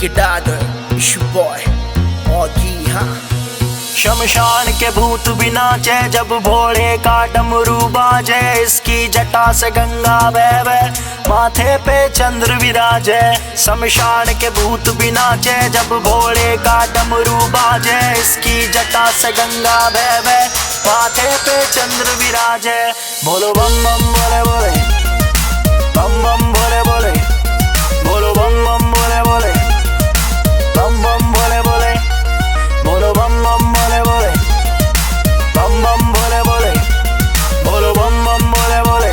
it harder, it's your boy, Augie, हाँ। शमशान के भूत भी नाचे जब भोले का डमरू बाजे, इसकी जटा से गंगा बहवे माथे पे चंद्र विराजे। शमशान के भूत भी नाचे जब भोले का डमरू बाजे, इसकी जटा से गंगा बहवे माथे पे चंद्र विराजे। बोलो बम बम बोले बोले, बम बम बोले बोले, बोलो बम बम बोले बोले, बम बम बोले बोले, बोलो बम बम बोले बोले, बम बम बोले बोले, बोलो बम बम बोले बोले,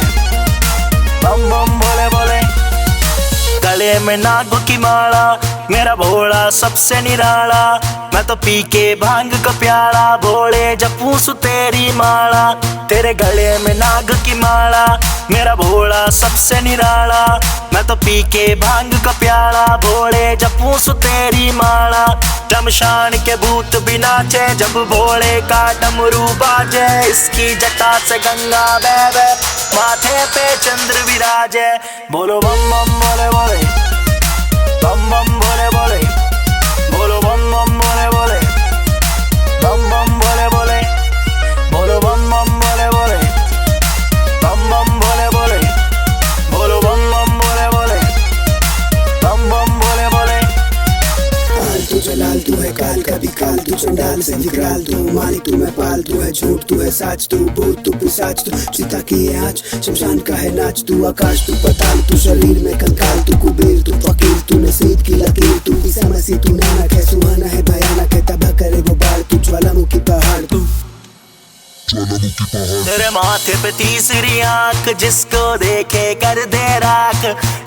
बम बम बोले बोले। गले में नाग की माला मेरा भोला सबसे निराला, मैं तो पी के भांग का प्याला, भोले जपूं सु तेरी माला। तेरे गले में नाग की माला मेरा भोला सबसे निराला, मैं तो पी के भांग का प्याला, भोले जपूं सु तेरी माला। शमशान के भूत भी नाचे जब भोले का डमरू बाजे, इसकी जटा से गंगा बहवे माथे पे चंद्र विराजे। बोलो बम बम बोले बोले, बम बम बोले बोले, बोलो बम बम बोले बोले, बम बम बोले बोले, बोलो बम बम बोले बोले, बम बम बोले बोले, बोलो बम बम बोले बोले, बम बम बोले बोले। तू जलाल तू है काल का भी काल, तू चंडाल से विकराल, तू मालिक तू मैं पाल, तू है झूठ तू है साच, तू भूत तू पिशाच, तू चिता की है आँच, शमशान का है नाच, तू आकाश तू पताल, तू शरीर में कंकाल, तू कुबेर तू फकीर, तू नसीब की लकीर, तू ईसा मसीह, तू नानक है, सुहाना है भयानक है, तबाह करे वो बाढ़, तू ज्वालामुखी पहाड़, तू तेरे माथे पे तीसरी आंख जिसको देखे कर दे राख,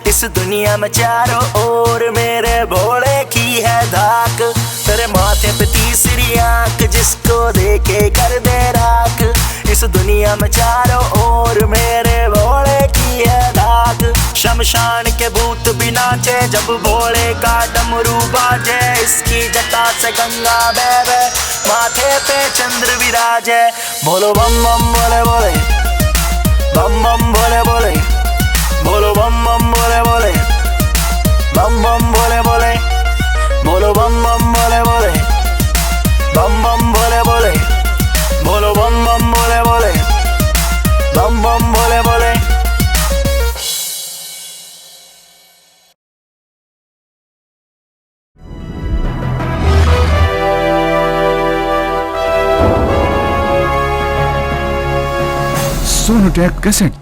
इस दुनिया में चारों ओर मेरे भोले की है धाक। तेरे माथे पे तीसरी आंख जिसको देखे कर दे राख, इस दुनिया में चारों ओर मेरे भोले की है धाक। शमशान के भूत भी नाचे जब भोले का डमरू बाजे, इसकी जटा से गंगा बहवे माथे पे चंद्र विराजे। बोलो बम बम बोले बोले, बम बम बोले बोले, बोलो बम बम बोले बोले, बम बम बोले बोले, बोलो बम बम बोले बोले, बम बम बोले बोले, बोलो बम बम बोले बोले, बम बम बोले बोले। सोनोटेक कैसेट।